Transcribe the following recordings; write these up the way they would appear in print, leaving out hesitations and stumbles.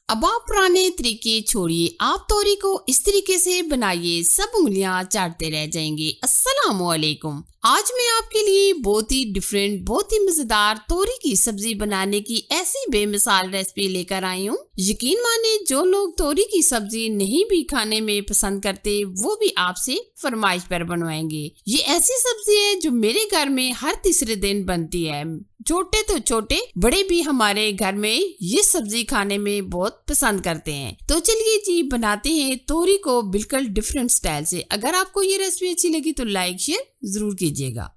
अब आप पुराने तरीके छोड़िए, आप तोरी को इस तरीके से बनाइए सब उंगलियां चाटते रह जाएंगे। अस्सलामुअलैकुम। आज मैं आपके लिए बहुत ही डिफरेंट, बहुत ही मजेदार तोरी की सब्जी बनाने की ऐसी बेमिसाल रेसिपी लेकर आई हूँ। यकीन माने जो लोग तोरी की सब्जी नहीं भी खाने में पसंद करते वो भी आपसे फरमाइश पर बनवाएंगे। ये ऐसी सब्जी है जो मेरे घर में हर तीसरे दिन बनती है। छोटे तो छोटे, बड़े भी हमारे घर में ये सब्जी खाने में बहुत पसंद करते हैं। तो चलिए जी बनाते हैं तोरी को बिल्कुल डिफरेंट स्टाइल से। अगर आपको ये रेसिपी अच्छी लगी तो लाइक शेयर जरूर कीजिएगा।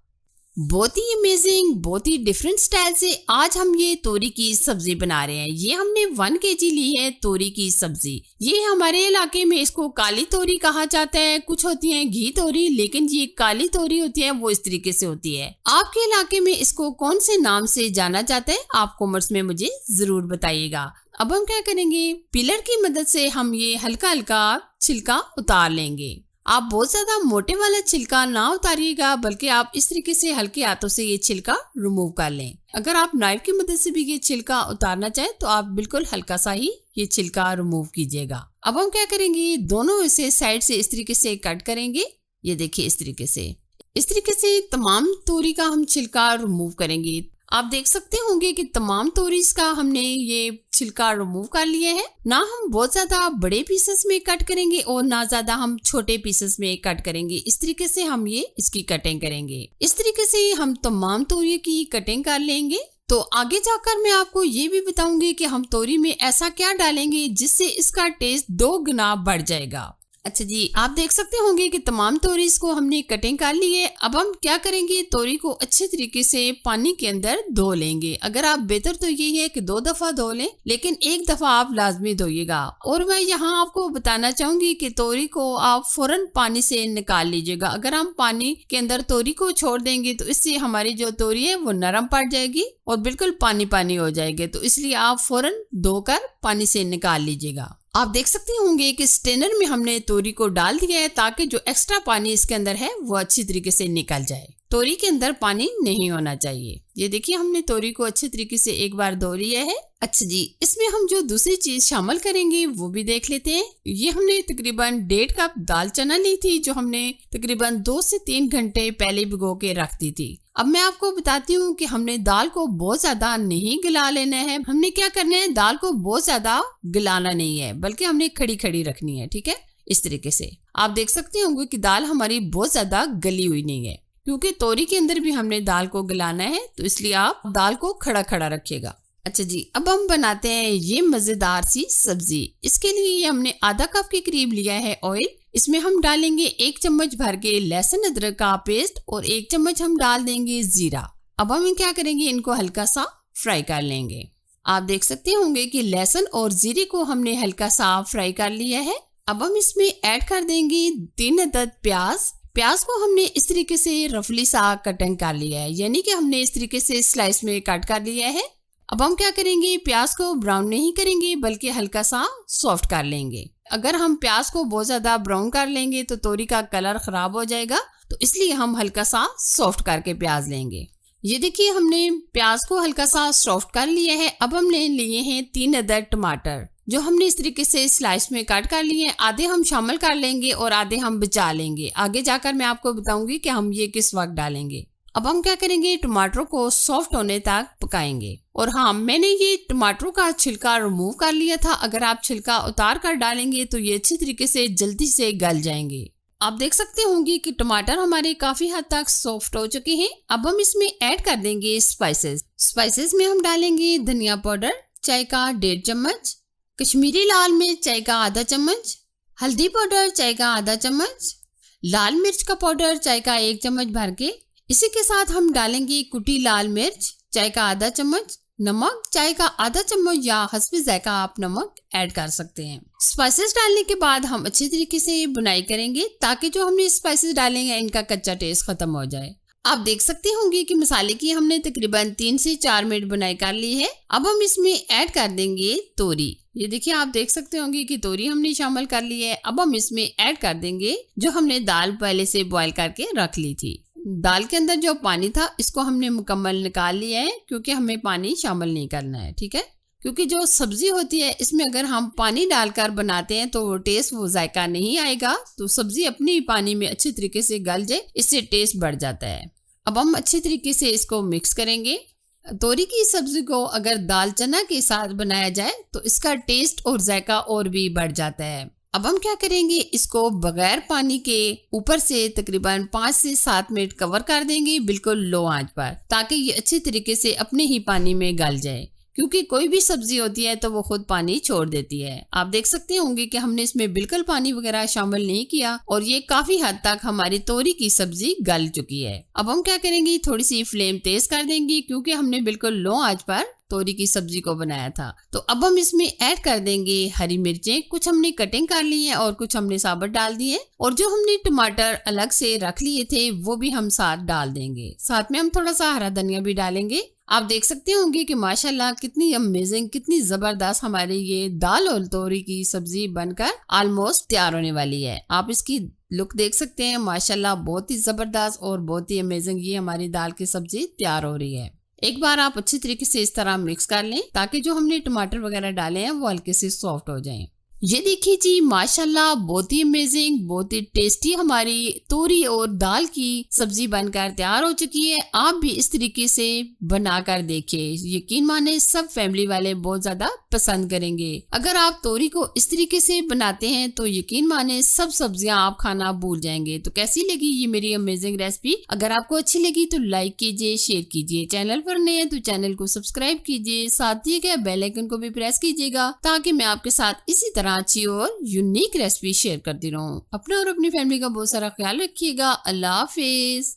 बहुत ही अमेजिंग, बहुत ही डिफरेंट स्टाइल से आज हम ये तोरी की सब्जी बना रहे हैं। ये हमने 1 kg ली है तोरी की सब्जी। ये हमारे इलाके में इसको काली तोरी कहा जाता है। कुछ होती है घी तोरी, लेकिन ये काली तोरी होती है, वो इस तरीके से होती है। आपके इलाके में इसको कौन से नाम से जाना जाता है आप कमेंट्स में मुझे जरूर बताइएगा। अब हम क्या करेंगे, पिलर की मदद से हम ये हल्का हल्का छिलका उतार लेंगे। आप बहुत ज्यादा मोटे वाला छिलका ना उतारिएगा, बल्कि आप इस तरीके से हल्के हाथों से ये छिलका रिमूव कर लें। अगर आप नाइफ की मदद से भी ये छिलका उतारना चाहें तो आप बिल्कुल हल्का सा ही ये छिलका रिमूव कीजिएगा। अब हम क्या करेंगे, दोनों इसे साइड से इस तरीके से कट करेंगे। ये देखिए इस तरीके से तमाम तोरी का हम छिलका रिमूव करेंगे। आप देख सकते होंगे कि तमाम तोरी का हमने ये छिलका रिमूव कर लिया है। ना हम बहुत ज्यादा बड़े पीसेस में कट करेंगे और ना ज्यादा हम छोटे पीसेस में कट करेंगे। इस तरीके से हम ये इसकी कटिंग करेंगे। इस तरीके से हम तमाम तोरी की कटिंग कर लेंगे। तो आगे जाकर मैं आपको ये भी बताऊंगी कि हम तोरी में ऐसा क्या डालेंगे जिससे इसका टेस्ट 2 गुना बढ़ जाएगा। अच्छा जी, आप देख सकते होंगे कि तमाम तोरी को हमने कटिंग कर ली है। अब हम क्या करेंगे, तोरी को अच्छे तरीके से पानी के अंदर धो लेंगे। अगर आप बेहतर तो यही है कि 2 दफा धो लें, लेकिन 1 दफा आप लाजमी धोइएगा। और मैं यहाँ आपको बताना चाहूंगी कि तोरी को आप फौरन पानी से निकाल लीजिएगा। अगर हम पानी के अंदर तोरी को छोड़ देंगे तो इससे हमारी जो तोरी है वो नरम पड़ जाएगी और बिल्कुल पानी पानी हो जाएगी। तो इसलिए आप फौरन धोकर पानी से निकाल लीजिएगा। आप देख सकते होंगे कि स्ट्रेनर में हमने तोरी को डाल दिया है ताकि जो एक्स्ट्रा पानी इसके अंदर है वो अच्छी तरीके से निकल जाए। तोरी के अंदर पानी नहीं होना चाहिए। ये देखिए हमने तोरी को अच्छे तरीके से एक बार धो लिया है। अच्छा जी, इसमें हम जो दूसरी चीज शामिल करेंगे वो भी देख लेते हैं। ये हमने तकरीबन 1.5 कप दाल चना ली थी, जो हमने तकरीबन 2 से 3 घंटे पहले भिगो के रख दी थी। अब मैं आपको बताती हूँ कि हमने दाल को बहुत ज्यादा नहीं गला लेना है। हमने क्या करना है, दाल को बहुत ज्यादा गलाना नहीं है, बल्कि हमने खड़ी खड़ी रखनी है। ठीक है, इस तरीके से आप देख सकते होंगे कि दाल हमारी बहुत ज्यादा गली हुई नहीं है, क्योंकि तोरी के अंदर भी हमने दाल को गलाना है, तो इसलिए आप दाल को खड़ा खड़ा रखिएगा। अच्छा जी, अब हम बनाते हैं ये मजेदार सी सब्जी। इसके लिए हमने आधा कप के करीब लिया है ऑयल। इसमें हम डालेंगे 1 चम्मच भर के लहसुन अदरक का पेस्ट और 1 चम्मच हम डाल देंगे जीरा। अब हम क्या करेंगे, इनको हल्का सा फ्राई कर लेंगे। आप देख सकते होंगे कि लहसुन और जीरे को हमने हल्का सा फ्राई कर लिया है। अब हम इसमें ऐड कर देंगे 3 अदद प्याज को हमने इस तरीके से रफली सा कटिंग कर लिया है, यानी कि हमने इस तरीके से स्लाइस में कट कर लिया है। अब हम क्या करेंगे, प्याज को ब्राउन नहीं करेंगे बल्कि हल्का सा सॉफ्ट कर लेंगे। अगर हम प्याज को बहुत ज्यादा ब्राउन कर लेंगे तो तोरी का कलर खराब हो जाएगा, तो इसलिए हम हल्का सा सॉफ्ट करके प्याज लेंगे। ये देखिए हमने प्याज को हल्का सा सॉफ्ट कर लिया है। अब हमने लिए हैं 3 अदद टमाटर, जो हमने इस तरीके से स्लाइस में काट कर लिए हैं। आधे हम शामिल कर लेंगे और आधे हम बचा लेंगे। आगे जाकर मैं आपको बताऊंगी कि हम ये किस वक्त डालेंगे। अब हम क्या करेंगे, टमाटरों को सॉफ्ट होने तक पकाएंगे। और हाँ, मैंने ये टमाटरों का छिलका रिमूव कर लिया था। अगर आप छिलका उतार कर डालेंगे तो ये अच्छी तरीके से जल्दी से गल जाएंगे। आप देख सकते होंगे कि टमाटर हमारे काफी हद तक सॉफ्ट हो चुके हैं। अब हम इसमें ऐड कर देंगे स्पाइसेस में हम डालेंगे धनिया पाउडर चाय का 1.5 चम्मच, कश्मीरी लाल मिर्च चाय का आधा चम्मच, हल्दी पाउडर चाय का आधा चम्मच, लाल मिर्च का पाउडर चाय का 1 चम्मच भर के। इसी के साथ हम डालेंगे कुटी लाल मिर्च चाय का आधा चम्मच, नमक चाय का आधा चम्मच या हस्बे जायका आप नमक ऐड कर सकते हैं। स्पाइसेस डालने के बाद हम अच्छी तरीके से बुनाई करेंगे ताकि जो हमने स्पाइसेस डालेंगे इनका कच्चा टेस्ट खत्म हो जाए। आप देख सकते होंगे कि मसाले की हमने तकरीबन 3 से 4 मिनट बुनाई कर ली है। अब हम इसमें ऐड कर देंगे तोरी। ये देखिए आप देख सकते होंगे कि तोरी हमने शामिल कर ली है। अब हम इसमें ऐड कर देंगे जो हमने दाल पहले से बॉईल करके रख ली थी। दाल के अंदर जो पानी था इसको हमने मुकम्मल निकाल लिया है, क्योंकि हमें पानी शामिल नहीं करना है। ठीक है, क्योंकि जो सब्जी होती है इसमें अगर हम पानी डालकर बनाते हैं तो वो टेस्ट वो जायका नहीं आएगा। तो सब्जी अपनी पानी में अच्छी तरीके से गल जाए, इससे टेस्ट बढ़ जाता है। अब हम अच्छी तरीके से इसको मिक्स करेंगे। तोरी की सब्जी को अगर दाल चना के साथ बनाया जाए तो इसका टेस्ट और जायका और भी बढ़ जाता है। अब हम क्या करेंगे, इसको बगैर पानी के ऊपर से तकरीबन 5 से 7 मिनट कवर कर देंगे बिल्कुल लो आंच पर, ताकि ये अच्छी तरीके से अपने ही पानी में गल जाए। क्योंकि कोई भी सब्जी होती है तो वो खुद पानी छोड़ देती है। आप देख सकते होंगे कि हमने इसमें बिल्कुल पानी वगैरह शामिल नहीं किया और ये काफी हद तक हमारी तोरी की सब्जी गल चुकी है। अब हम क्या करेंगे, थोड़ी सी फ्लेम तेज कर देंगे क्योंकि हमने बिल्कुल लो आंच पर तोरी की सब्जी को बनाया था। तो अब हम इसमें ऐड कर देंगे हरी मिर्चें, कुछ हमने कटिंग कर ली है और कुछ हमने साबुत डाल दिए, और जो हमने टमाटर अलग से रख लिए थे वो भी हम साथ डाल देंगे। साथ में हम थोड़ा सा हरा धनिया भी डालेंगे। आप देख सकते होंगे कि माशाल्लाह कितनी अमेजिंग, कितनी जबरदस्त हमारी ये दाल और तोरी की सब्जी बनकर ऑलमोस्ट तैयार होने वाली है। आप इसकी लुक देख सकते हैं, माशाल्लाह बहुत ही जबरदस्त और बहुत ही अमेजिंग ये हमारी दाल की सब्जी तैयार हो रही है। एक बार आप अच्छी तरीके से इस तरह मिक्स कर लें ताकि जो हमने टमाटर वगैरह डाले हैं वो हल्के से सॉफ्ट हो जाएं। ये देखिए जी, माशाल्लाह बहुत ही अमेजिंग, बहुत ही टेस्टी हमारी तोरी और दाल की सब्जी बनकर तैयार हो चुकी है। आप भी इस तरीके से बनाकर देखिए, यकीन माने सब फैमिली वाले बहुत ज्यादा पसंद करेंगे। अगर आप तोरी को इस तरीके से बनाते हैं तो यकीन माने सब सब्जियां आप खाना भूल जाएंगे। तो कैसी लगी ये मेरी अमेजिंग रेसिपी? अगर आपको अच्छी लगी तो लाइक कीजिए, शेयर कीजिए। चैनल पर नए हैं तो चैनल को सब्सक्राइब कीजिए, साथ ही बेल आइकन को भी प्रेस कीजिएगा ताकि मैं आपके साथ इसी तरह अच्छी और यूनिक रेसिपी शेयर करती रहूं। अपना और अपनी फैमिली का बहुत सारा ख्याल रखिएगा। अल्लाह हाफिज।